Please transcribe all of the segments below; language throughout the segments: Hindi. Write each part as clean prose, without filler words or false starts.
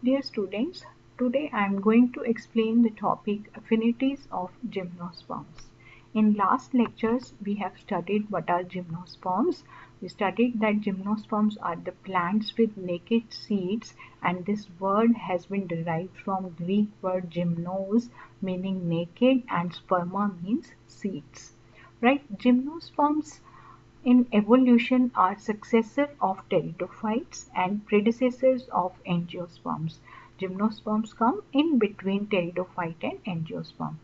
Dear students, today I am going to explain the topic affinities of gymnosperms. In last lectures, we have studied what are gymnosperms. We studied that gymnosperms are the plants with naked seeds, and this word has been derived from Greek word gymnos meaning naked and sperma means seeds. Right? Gymnosperms in evolution are successor of pteridophytes and predecessors of angiosperms. Gymnosperms come in between pteridophyte and angiosperm.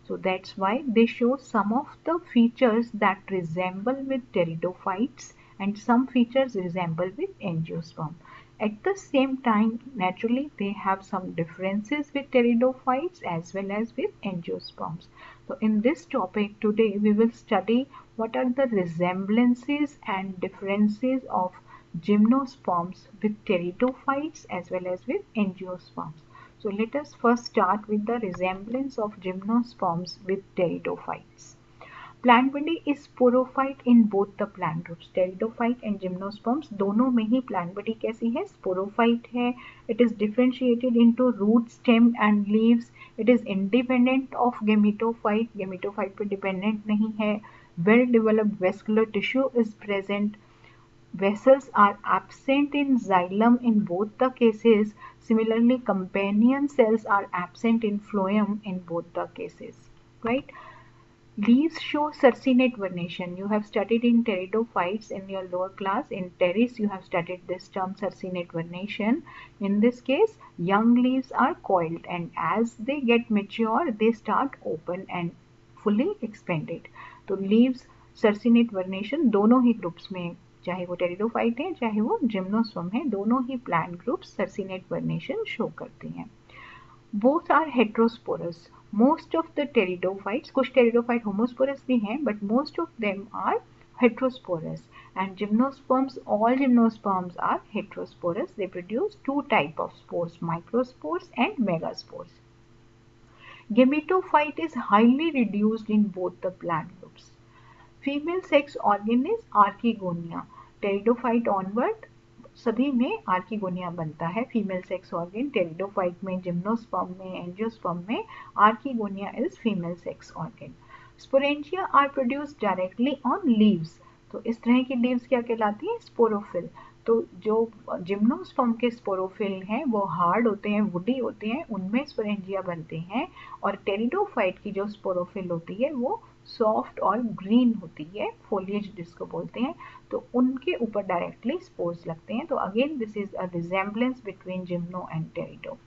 So that's why they show some of the features that resemble with pteridophytes and some features resemble with angiosperm. At the same time, naturally, they have some differences with pteridophytes as well as with angiosperms. So in this topic today, we will study what are the resemblances and differences of gymnosperms with pteridophytes as well as with angiosperms. So let us first start with the resemblance of gymnosperms with pteridophytes. Plant body is sporophyte in both the plant groups. Pteridophyte and gymnosperms दोनों में ही प्लांट बॉडी कैसी है? स्पोरोफाइट है. It is differentiated into root, stem and leaves. It is independent of gametophyte. Gametophyte पर डिपेंडेंट नहीं है. Well developed vascular tissue is present. Vessels are absent in xylem in both the cases. Similarly, companion cells are absent in phloem in both the cases. Right? Leaves show circinate vernation. You have studied in pteridophytes in your lower class. In pteris, you have studied this term circinate vernation. In this case, young leaves are coiled, and as they get mature, they start open and fully expanded. तो leaves circinate vernation दोनों ही ग्रुप्स में, चाहे वो टेरिडोफाइट है चाहे वो जिम्नोस्पर्म है, दोनों ही plant groups circinate vernation show करते हैं. Both are heterosporous. Most of the pteridophytes, कुछ टेरिडोफाइट होमोस्पोरस भी हैं, but most of them are heterosporous, and gymnosperms, all gymnosperms are heterosporous. They produce two type of spores, microspores and megaspores. Gametophyte is highly reduced in both the plant groups. Female sex organ is archegonia. Pteridophyte onward सभी में आर्किगोनिया बनता है. फीमेल सेक्स ऑर्गन टेरिडोफाइट में, जिम्नोस्पर्म में, एंजियोस्पर्म में archegonia is female sex organ. Sporangia are produced directly on leaves. तो इस तरह की लीव्स क्या कहलाती हैं? स्पोरोफिल. तो जो जिम्नोस्पर्म के स्पोरोफिल हैं वो हार्ड होते हैं, वुडी होते हैं, उनमें स्पोरेंजिया बनते हैं. और टेरिडोफाइट की जो स्पोरोफिल होती है वो सॉफ्ट और ग्रीन होती है, फोलिएज जिसको बोलते हैं, तो उनके ऊपर डायरेक्टली स्पोर्स लगते हैं. तो again this is a resemblance between gymno and टेरिडो.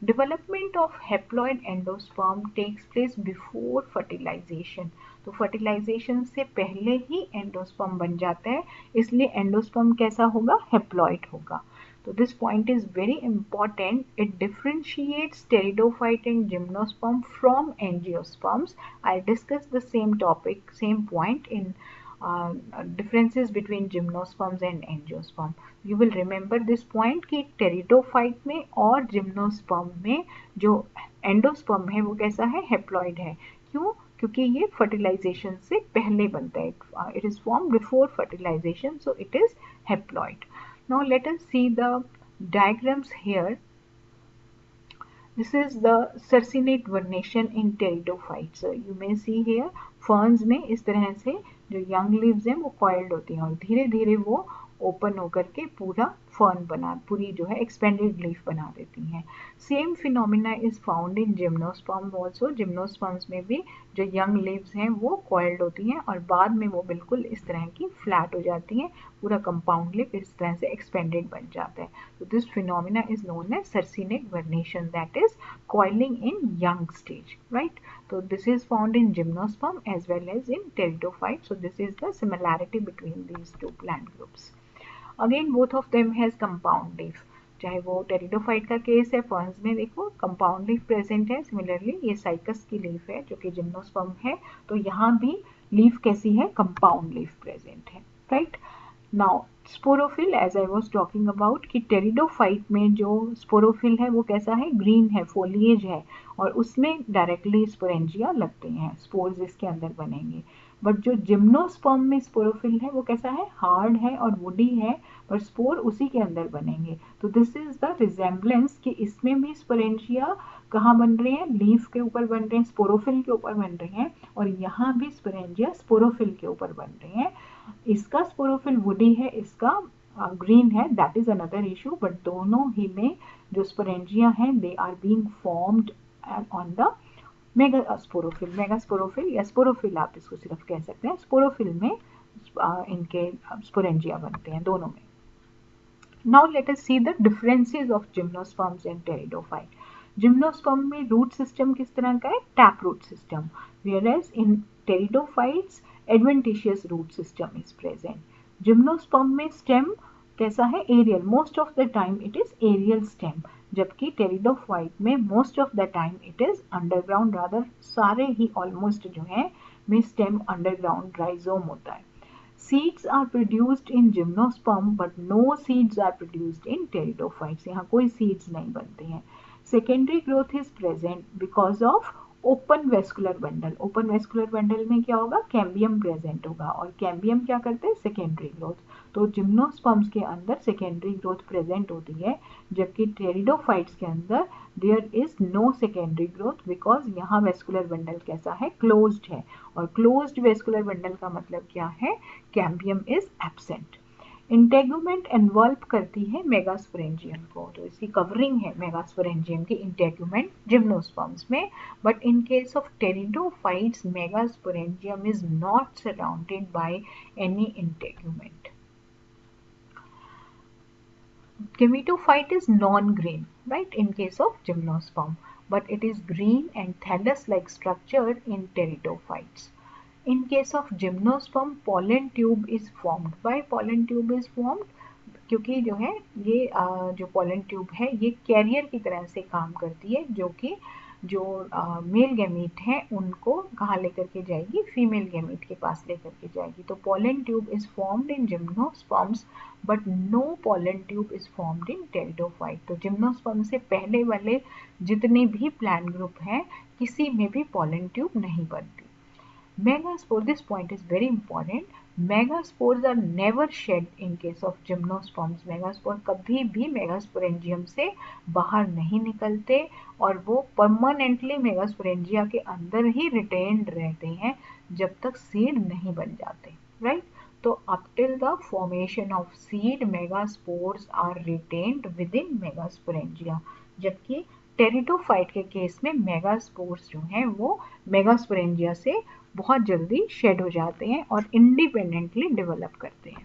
Development of haploid endosperm takes place before fertilization. तो फर्टिलाइजेशन से पहले ही एंडोस्पर्म बन जाता है, इसलिए एंडोस्पर्म कैसा होगा? हैप्लॉइड होगा. तो this point is very important. It differentiates pteridophyte and gymnosperm from angiosperms. I'll discuss the same topic, same point in differences between gymnosperms and angiosperm. You will remember this point कि टेरिडोफाइट में और जिम्नोस्पर्म में जो एंडोस्पर्म है वो कैसा है? हैप्लॉइड है. क्यों? क्योंकि ये फर्टिलाइजेशन से पहले बनता है. It is form before fertilization, so it is haploid. Now let us see the diagrams here. This is the circinate vernation in pteridophytes. So you may see here ferns में इस तरह से जो young leaves हैं वो coiled होती हैं और धीरे धीरे वो ओपन होकर के पूरा फर्न बना, पूरी जो है एक्सपेंडेड लीफ बना देती हैं. Same phenomena is found in gymnosperm also. Gymnosperms में भी जो यंग लीव्स हैं वो कॉइल्ड होती हैं और बाद में वो बिल्कुल इस तरह की फ्लैट हो जाती हैं, पूरा कंपाउंड लीफ इस तरह से एक्सपेंडेड बन जाता है. तो this phenomena is known as circinate vernation, that is coiling in young stage. Right? So this is found in gymnosperm as well as in pteridophyte. So this is the similarity between these two plant groups. Again both of them has compound leaf. चाहे वो टेरिडोफाइट का केस है, फर्न्स में देखो कंपाउंड लीफ प्रेजेंट है. सिमिलरली ये साइकस की लीफ है जो कि जिम्नोस्पर्म है, तो यहाँ भी लीफ कैसी है? कंपाउंड लीफ प्रेजेंट है. Right? Now sporophyll, as I was talking about कि टेरिडोफाइट में जो स्पोरोफिल है वो कैसा है? ग्रीन है, फोलिएज है और उसमें डायरेक्टली स्पोरेंजिया लगते हैं, स्पोर्स इसके अंदर बनेंगे. बट जो जिम्नोस्पर्म में स्पोरोफिल है वो कैसा है, हार्ड है और वुडी है, पर स्पोर उसी के अंदर बनेंगे। तो दिस इज द रिजेम्बलेंस कि इसमें भी स्पोरेंजिया कहाँ बन रहे हैं, लीफ के ऊपर बन रहे हैं, स्पोरोफिल के ऊपर बन रहे हैं, और यहाँ भी स्पोरेंजिया स्पोरोफिल के ऊपर बन रहे हैं। इसका स्पोरोफिल वुडी है, इसका ग्रीन है, that is another issue, but दोनों ही में जो स्पोरेंजिया हैं they are being formed on the megasporophyll. Megasporophyll या स्पोरोफिल आप इसको सिर्फ कह सकते हैं, स्पोरोफिल में इनके स्पोरेंजिया बनते हैं दोनों में। Now let us see the differences of gymnosperms and pteridophyte. Gymnosperm में root system किस तरह का है, tap root system, whereas in pteridophytes adventitious root system is present. Gymnosperm में stem कैसा है, aerial, most of the time it is aerial stem, जबकि pteridophyte में most of the time it is underground, rather सारे ही almost जो है में stem underground rhizome होता है। Seeds are produced in gymnosperm but no seeds are produced in pteridophytes. यहाँ कोई seeds नहीं बनते हैं। Secondary growth is present because of open vascular bundle. Open vascular bundle में क्या होगा, कैम्बियम प्रेजेंट होगा, और कैम्बियम क्या करते हैं, सेकेंडरी ग्रोथ। तो जिम्नोस्पर्म्स के अंदर सेकेंडरी ग्रोथ प्रेजेंट होती है, जबकि टेरिडोफाइट्स के अंदर there is no secondary growth, because यहाँ वेस्कुलर बंडल कैसा है, क्लोज्ड है, और क्लोज्ड वेस्कुलर बंडल का मतलब क्या है, cambium is absent. Integument involve करती है मेगास्पोरेंजियम को, तो इसकी कवरिंग है मेगास्पोरेंजियम की इंटेगुमेंट जिम्नोस्पर्म्स में, but in case of pteridophytes megasporangium is not surrounded by any integument. Gametophyte is non-green, right, in case of gymnosperm, but it is green and thallus-like structure in pteridophytes. In case of gymnosperm, pollen tube is formed. Why pollen tube is formed? क्योंकि जो है ये जो pollen tube है ये कैरियर की तरह से काम करती है, जो कि जो मेल गैमीट है उनको कहाँ लेकर के जाएगी, फीमेल गैमीट के पास लेकर के जाएगी। तो pollen tube is formed in gymnosperms but no pollen tube is formed in pteridophyte। तो जिम्नोस्पर्म से पहले वाले जितने भी प्लांट ग्रुप हैं किसी में भी pollen tube नहीं बनती। Megaspore, this point is very important. Megaspores are never shed in case of gymnosperms. Megaspore कभी भी मेगास्पोरेंजियम से बाहर नहीं निकलते और वो परमानेंटली मेगास्पोरेंजिया के अंदर ही रिटेन्ड रहते हैं जब तक सीड नहीं बन जाते, राइट। तो up till the formation of seed, megaspores are retained within megasporangia, जबकि टेरिडोफाइट के केस में मेगास्पोर्स जो हैं वो मेगास्पोरेंजिया से बहुत जल्दी शेड हो जाते हैं और इंडिपेंडेंटली डेवलप करते हैं।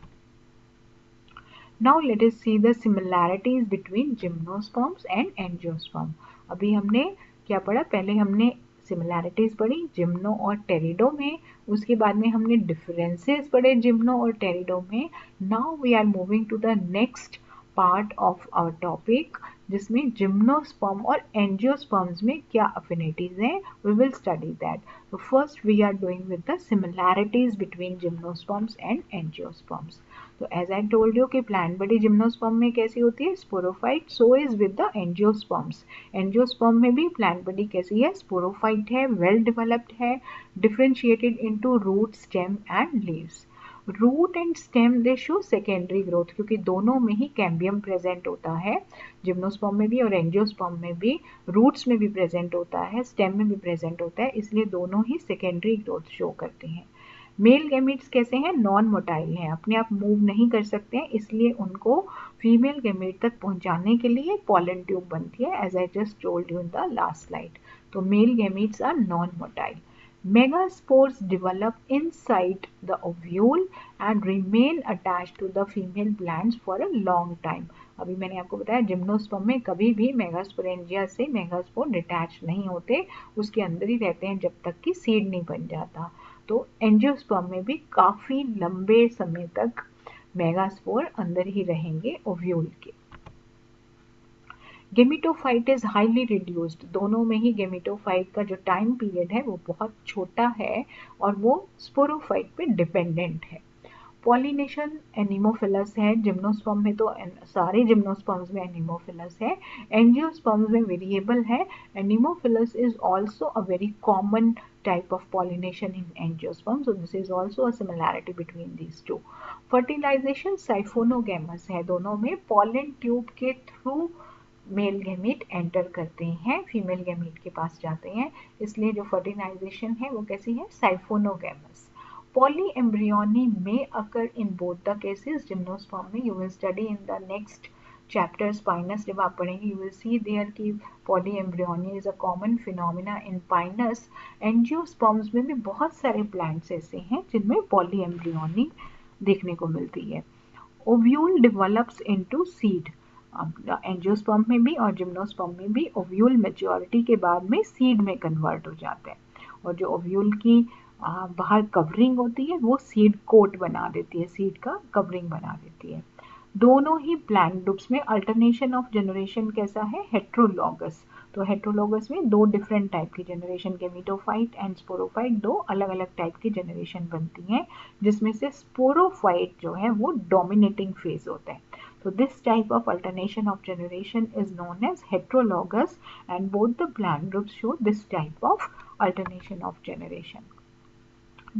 Now let us see the similarities between gymnosperms and angiosperm. अभी हमने क्या पढ़ा, पहले हमने सिमिलैरिटीज पढ़ी जिम्नो और टेरिडो में, उसके बाद में हमने डिफरेंसेस पढ़े जिम्नो और टेरिडो में। Now we are moving to the next part of our topic, जिसमें जिम्नोस्पर्म और एंजियोस्पर्म्स में क्या अफिनिटीज हैं, वी विल स्टडी दैट। तो first we are doing with the similarities between gymnosperms and angiosperms. तो एज आई टोल्ड यू कि प्लांट बॉडी जिम्नोस्पर्म में कैसी होती है, sporophyte, so is with the angiosperms. Angiosperm में भी प्लांट बॉडी कैसी है, स्पोरोफाइट है, वेल डेवलप्ड है, differentiated into root, stem and leaves. Root and stem they show secondary growth, क्योंकि दोनों में ही कैम्बियम प्रेजेंट होता है, जिम्नोस्पर्म में भी और एंजियोस्पर्म में भी, रूट्स में भी प्रेजेंट होता है, स्टेम में भी प्रेजेंट होता है, इसलिए दोनों ही सेकेंडरी ग्रोथ शो करते हैं। मेल गैमीट्स कैसे हैं, नॉन मोटाइल हैं, अपने आप मूव नहीं कर सकते हैं, इसलिए उनको फीमेल गैमीट तक पहुंचाने के लिए पॉलन ट्यूब बनती है, as I just told you in the last slide. तो male gametes are non motile. Megaspores develop inside the ovule and remain attached to the female plants for a long time. अभी मैंने आपको बताया जिम्नोस्पर्म में कभी भी मेगास्पोरेंजिया से मेगास्पोर डिटैच नहीं होते, उसके अंदर ही रहते हैं जब तक कि सीड नहीं बन जाता। तो एंजियोस्पर्म में भी काफी लंबे समय तक मेगास्पोर अंदर ही रहेंगे ओव्यूल के। गेमिटोफाइट इज हाईली रिड्यूस्ड, दोनों में ही गेमिटोफाइट का जो टाइम पीरियड है वो बहुत छोटा है और वो स्पोरोफाइट पे डिपेंडेंट है। पॉलिनेशन एनिमोफिलस है, जिम्नोस्पर्म में तो सारे जिम्नोस्पर्म्स में एनिमोफिलस है, एंजियोस्पर्म्स में वेरिएबल है। Anemophilous is also a very common type of pollination in angiosperm, so this is also a similarity between these two. fertilization siphonogamous है, दोनों में pollen tube के थ्रू मेल गैमीट एंटर करते हैं, फीमेल गैमीट के पास जाते हैं, इसलिए जो फर्टिलाइजेशन है वो कैसी है, साइफोनोगैमस। पॉली एम्ब्रियोनी में occur in both the cases, gymnosperm में, you will study in the next chapter Pinus, जब आप पढ़ेंगे यू विल सी देयर कि polyembryony is a common phenomena in Pinus. Angiosperms में भी बहुत सारे प्लांट्स ऐसे हैं जिनमें पॉली एम्ब्रियोनी देखने को मिलती है। Ovule develops into seed, angiosperm में भी और जिम्नोस्पर्म में भी ओव्यूल मैच्योरिटी के बाद में सीड में कन्वर्ट हो जाते हैं, और जो ओव्यूल की बाहर कवरिंग होती है वो सीड कोट बना देती है, सीड का कवरिंग बना देती है। दोनों ही प्लांट ग्रुप्स में अल्टरनेशन ऑफ जनरेशन कैसा है, हेट्रोलॉगस। तो हेट्रोलॉगस में दो डिफरेंट टाइप की जनरेशन, गेमिटोफाइट एंड स्पोरोफाइट, दो अलग अलग टाइप की जनरेशन बनती हैं, जिसमें से स्पोरोफाइट जो है वो डोमिनेटिंग फेज होता है। So this type of alternation of generation is known as heterologous, and both the plant groups show this type of alternation of generation.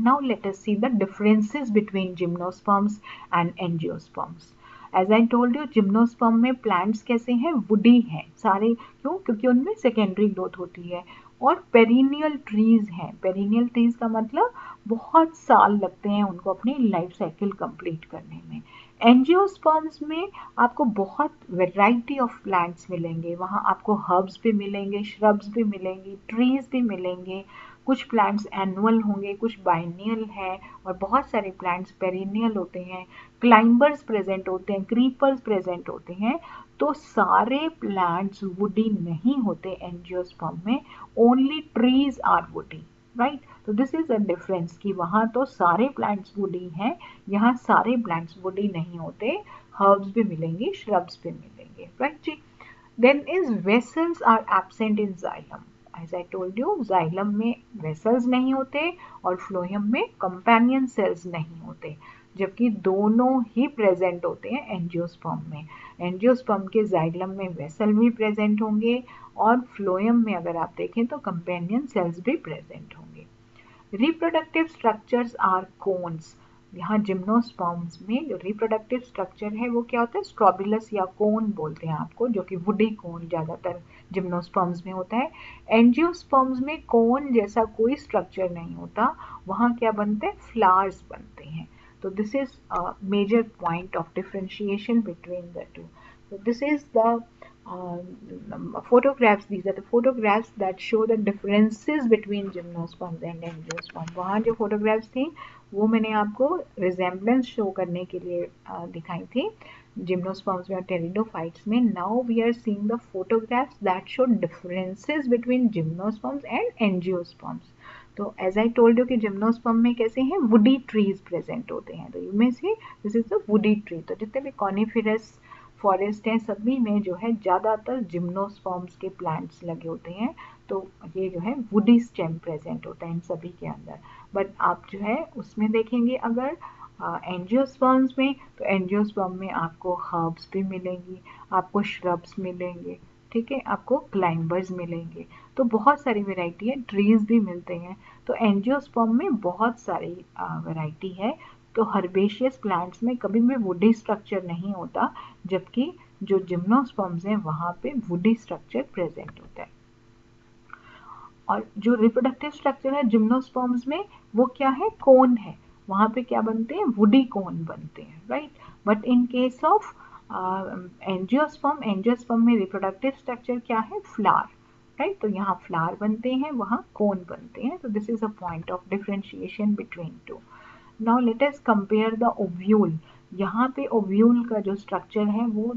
Now let us see the differences between gymnosperms and angiosperms. As I told you, gymnosperm में प्लांट्स कैसे हैं, वुडी हैं सारे, क्यों, क्योंकि उनमें सेकेंडरी ग्रोथ होती है, और पेरिनियल ट्रीज हैं। पेरिनियल ट्रीज का मतलब बहुत साल लगते हैं उनको अपनी लाइफ साइकिल कंप्लीट करने में। एंजियोस्पर्म्स में आपको बहुत वैरायटी ऑफ प्लांट्स मिलेंगे, वहाँ आपको हर्ब्स भी मिलेंगे, श्रब्स भी मिलेंगी, ट्रीज भी मिलेंगे, कुछ प्लांट्स एनुअल होंगे, कुछ बाइनियल है, और बहुत सारे प्लांट्स पेरिनियल होते हैं, क्लाइंबर्स प्रेजेंट होते हैं, क्रीपर्स प्रेजेंट होते हैं। तो सारे प्लांट्स वुडी नहीं होते एंजियोस्पर्म में, only trees are woody, right. तो दिस इज अ डिफरेंस कि वहाँ तो सारे प्लांट्स वुडी हैं, यहाँ सारे प्लांट्स वुडी नहीं होते, हर्ब्स भी मिलेंगे, श्रब्स भी मिलेंगे, राइट जी। Then is vessels are absent in xylem. As I told you, xylem में वेसल्स नहीं होते और फ्लोएम में कंपेनियन सेल्स नहीं होते, जबकि दोनों ही प्रेजेंट होते हैं एंजियोस्पर्म में। एंजियोस्पर्म के जाइलम में वेसल भी प्रेजेंट होंगे, और फ्लोएम में अगर आप देखें तो कंपेनियन सेल्स भी प्रेजेंट होंगे। Reproductive structures are cones. यहाँ जिम्नोस्पर्म्स में जो रिप्रोडक्टिव स्ट्रक्चर है वो क्या होता है, स्ट्रोबिलस या कोन बोलते हैं आपको, जो कि वुडी कोन ज़्यादातर जिम्नोस्पर्म्स में होता है। एंजियोस्पर्म्स में कोन जैसा कोई स्ट्रक्चर नहीं होता, वहाँ क्या बनते हैं, फ्लावर्स बनते हैं। So this is a major point of differentiation between the two. So this is the photographs. These are the photographs that show the differences between gymnosperms and angiosperms. वहाँ जो photographs थी वो मैंने आपको resemblance show करने के लिए दिखाई थी gymnosperms में और pteridophytes में. Now we are seeing the photographs that show differences between gymnosperms and angiosperms. तो एज आई टोल्ड यू कि जिम्नोस्पर्म में कैसे हैं, वुडी ट्रीज प्रेजेंट होते हैं, तो यू में से this is the woody tree. तो जितने भी कॉनिफेरस फॉरेस्ट हैं सभी में जो है ज़्यादातर जिम्नोस्पर्म्स के प्लांट्स लगे होते हैं, तो ये जो है वुडी स्टेम प्रेजेंट होता है इन सभी के अंदर। बट आप जो है उसमें देखेंगे अगर एंजियोस्पर्म्स में, तो एंजियोस्पर्म में आपको हर्ब्स भी मिलेंगी, आपको श्रब्स मिलेंगे, ठीक है, आपको क्लाइंबर्स मिलेंगे, तो बहुत सारी वैरायटी है, ट्रीज भी मिलते हैं। तो एंजियोस्पर्म में बहुत सारी वैरायटी है। तो हर्बेशियस प्लांट्स में कभी भी वुडी स्ट्रक्चर नहीं होता, जबकि जो जिम्नोस्पर्म्स हैं वहाँ पे वुडी स्ट्रक्चर प्रेजेंट होता है। और जो रिप्रोडक्टिव स्ट्रक्चर है जिम्नोस्पर्म्स में वो क्या है, कोन है, वहाँ पे क्या बनते हैं, वुडी कोन बनते हैं, right. But in case of angiosperm में रिप्रोडक्टिव स्ट्रक्चर क्या है, फ्लावर, राइट। तो यहाँ फ्लावर बनते हैं, वहाँ कोन बनते हैं। तो this is a point of differentiation between two. Now let us compare the ovule. यहाँ पे ओव्यूल का जो स्ट्रक्चर है वो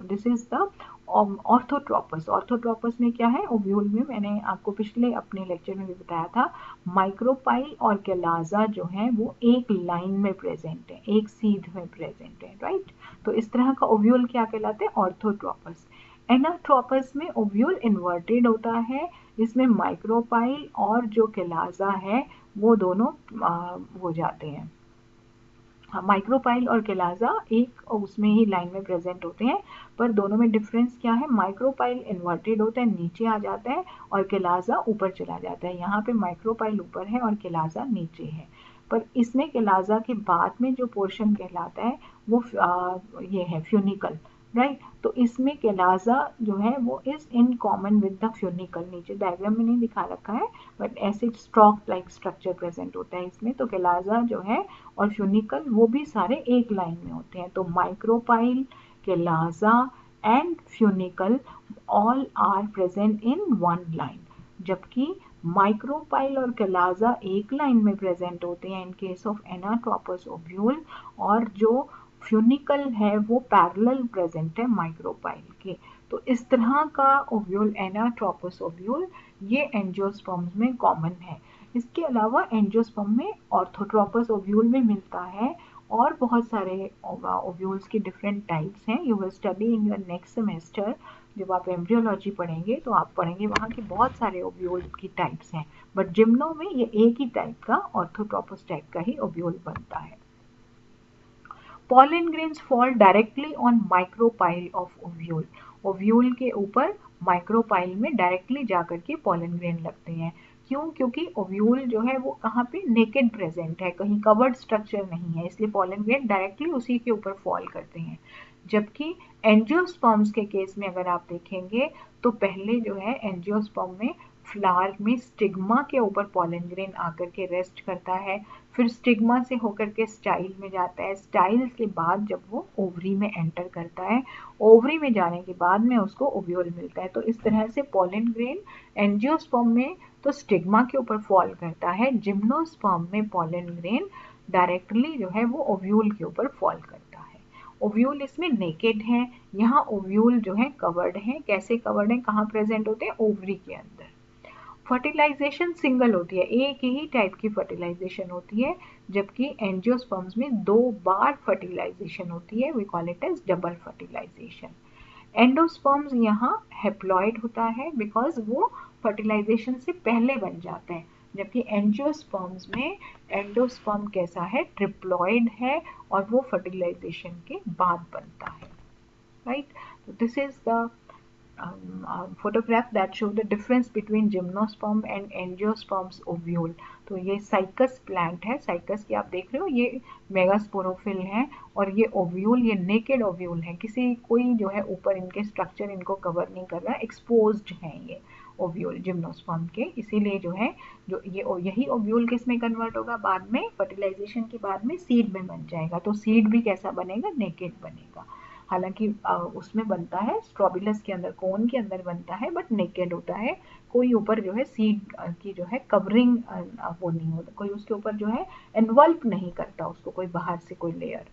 this is the orthotropous. Orthotropous में क्या है, ओव्यूल में मैंने आपको पिछले अपने लेक्चर में भी बताया था, माइक्रोपाइल और कैलाजा जो है वो एक लाइन में प्रेजेंट है, एक सीध में प्रेजेंट है, राइट। तो इस तरह का ओव्यूल क्या कहलाते हैं, ऑर्थोट्रोपस। एनाट्रोपस में ओव्यूल इन्वर्टेड होता है, इसमें माइक्रोपाइल और जो कैलाजा है वो दोनों हो जाते हैं, माइक्रोपाइल और केलाजा एक उसमें ही लाइन में प्रेजेंट होते हैं, पर दोनों में डिफरेंस क्या है, माइक्रोपाइल इन्वर्टेड होता है, नीचे आ जाता है, और केलाजा ऊपर चला जाता है। यहाँ पे माइक्रोपाइल ऊपर है और केलाजा नीचे है, पर इसमें केलाजा के बाद में जो पोर्शन कहलाता है वो ये है फ्यूनिकल, राइट। तो इसमें केलाजा जो है वो is in common with the funicle, नीचे डायग्राम में नहीं दिखा रखा है, बट ऐसे स्ट्रोक लाइक स्ट्रक्चर प्रेजेंट होता है इसमें। तो केलाजा जो है और फ्यूनिकल वो भी सारे एक लाइन में होते हैं। तो micropyle, chalaza and funicle all are present in one line, जबकि माइक्रोपाइल और केलाजा एक लाइन में प्रेजेंट होते हैं in case of anatropous ovule, और जो फ्यूनिकल है वो पैरेलल प्रेजेंट है माइक्रोपाइल के। तो इस तरह का ओव्यूल, एनाट्रोपस ओव्यूल, ये एंजियोस्पर्म्स में कॉमन है। इसके अलावा एंजियोस्पर्म में ऑर्थोट्रोपस ओव्यूल भी मिलता है, और बहुत सारे ओव्यूल्स की डिफरेंट टाइप्स हैं। You will study in your next semester, जब आप एम्ब्रियोलॉजी पढ़ेंगे तो आप पढ़ेंगे वहाँ के बहुत सारे ओव्यूल की टाइप्स हैं, बट जिम्नो में ये एक ही टाइप का, ऑर्थोट्रोपस टाइप का ही ओव्यूल बनता है। Pollen grains fall directly on micropyle of ovule. Ovule के ऊपर माइक्रोपाइल में डायरेक्टली जाकर के पॉलन ग्रेन लगते हैं। क्यों? क्योंकि ओव्यूल जो है वो कहाँ पे नेकेड प्रेजेंट है, कहीं कवर्ड स्ट्रक्चर नहीं है, इसलिए पॉलन ग्रेन डायरेक्टली उसी के ऊपर फॉल करते हैं। जबकि एंजियोस्पर्म्स के केस में अगर आप देखेंगे तो पहले जो है एंजियोस्पर्म में फ्लावर में स्टिग्मा के ऊपर पॉलन ग्रेन आकर के रेस्ट करता है, फिर स्टिग्मा से होकर के स्टाइल में जाता है, स्टाइल के बाद जब वो ओवरी में एंटर करता है, ओवरी में जाने के बाद में उसको ओव्यूल मिलता है। तो इस तरह से पॉलन ग्रेन एंजियोस्पर्म में तो स्टिग्मा के ऊपर फॉल करता है, जिम्नोस्पर्म में पॉलन ग्रेन डायरेक्टली जो है वो ओव्यूल के ऊपर फॉल करता है। ओव्यूल इसमें नेकेड है, यहाँ ओव्यूल जो है कवर्ड है। कैसे कवर्ड है, कहाँ प्रेजेंट होते हैं, ओवरी के अंदर। फर्टिलाइजेशन सिंगल होती है, एक ही टाइप की फर्टिलाइजेशन होती है, जबकि एंजियोस्पर्म्स में 2 बार फर्टिलाइजेशन होती है, we call it as double fertilization. Endosperms यहाँ हेप्लॉइड होता है बिकॉज वो फर्टिलाइजेशन से पहले बन जाते हैं, जबकि एंजियोस्पर्म्स में एंडोस्पर्म कैसा है, ट्रिप्लॉइड है, और वो फर्टिलाइजेशन के बाद बनता है, राइट। तो this is the photograph that show the difference between gymnosperm and angiosperms ovule। तो ये साइकस प्लांट है, साइकस की आप देख रहे हो, ये मेगास्पोरोफिल है, और ये ओव्यूल, ये नेकेड ओव्यूल है, किसी कोई जो है ऊपर इनके स्ट्रक्चर इनको कवर नहीं कर रहा, एक्सपोज्ड हैं ये ओव्यूल जिम्नोस्पर्म के। इसीलिए जो है जो ये यही ओव्यूल किस में कन्वर्ट होगा, बाद में फर्टिलाइजेशन के बाद में सीड में बन जाएगा। तो सीड भी कैसा बनेगा, नेकेड बनेगा। हालांकि उसमें बनता है स्ट्रोबिलस के अंदर, कोन के अंदर बनता है, बट नेकेड होता है, कोई ऊपर जो है सीड की जो है कवरिंग वो नहीं होता, कोई उसके ऊपर जो है एनवल्प नहीं करता उसको कोई बाहर से कोई लेयर,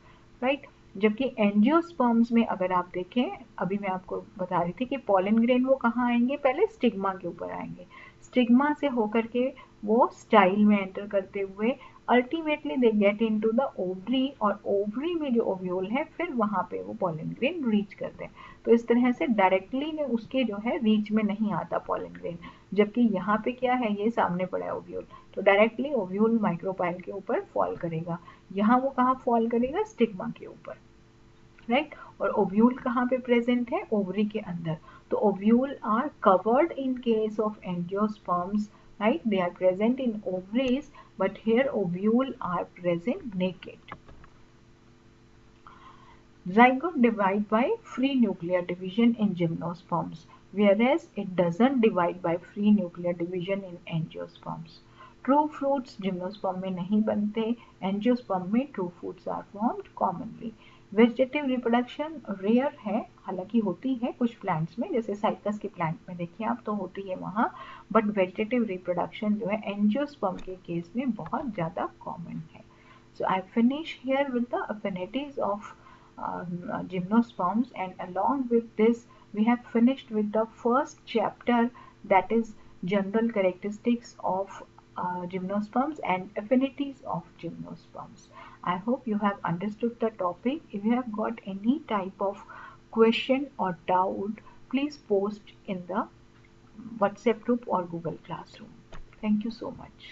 राइट। जबकि एंजियोस्पर्म्स में अगर आप देखें, अभी मैं आपको बता रही थी कि पॉलन ग्रेन वो कहाँ आएंगे, पहले स्टिग्मा के ऊपर आएंगे, स्टिग्मा से होकर के वो स्टाइल में एंटर करते हुए ultimately they get into the ovary, और ओवरी में जो ओव्यूल है फिर वहां पे वो पॉलन ग्रेन रीच करते हैं। तो इस तरह से डायरेक्टली में उसके जो है रीच में नहीं आता पॉलन ग्रेन, जबकि यहाँ पे क्या है, ये सामने पड़ा है ओव्यूल, तो डायरेक्टली ओव्यूल माइक्रोपाइल के ऊपर फॉल करेगा। यहाँ वो कहाँ फॉल करेगा, स्टिग्मा के ऊपर, राइट। और ओव्यूल कहाँ पे प्रेजेंट है, ओवरी के अंदर। तो ovule are covered in case of angiosperms, right, they are present in ovaries, but here ovule are present naked. Zygote divide by free nuclear division in gymnosperms, whereas it doesn't divide by free nuclear division in angiosperms. True fruits gymnosperm में नहीं बनते, angiosperm में true fruits are formed commonly. Vegetative reproduction rare है, हालांकि होती है कुछ प्लांट्स में, जैसे साइकस के प्लांट में देखिए आप, तो होती है वहाँ, बट वेजिटेटिव रिप्रोडक्शन जो है एंजियोस्पर्म के केस में बहुत ज़्यादा कॉमन है। So I finish here with the affinities of gymnosperms, and along with this we have finished with the first chapter, that is general characteristics of gymnosperms and affinities of gymnosperms. I hope you have understood the topic. If you have got any type of question or doubt, please post in the WhatsApp group or Google Classroom. Thank you so much.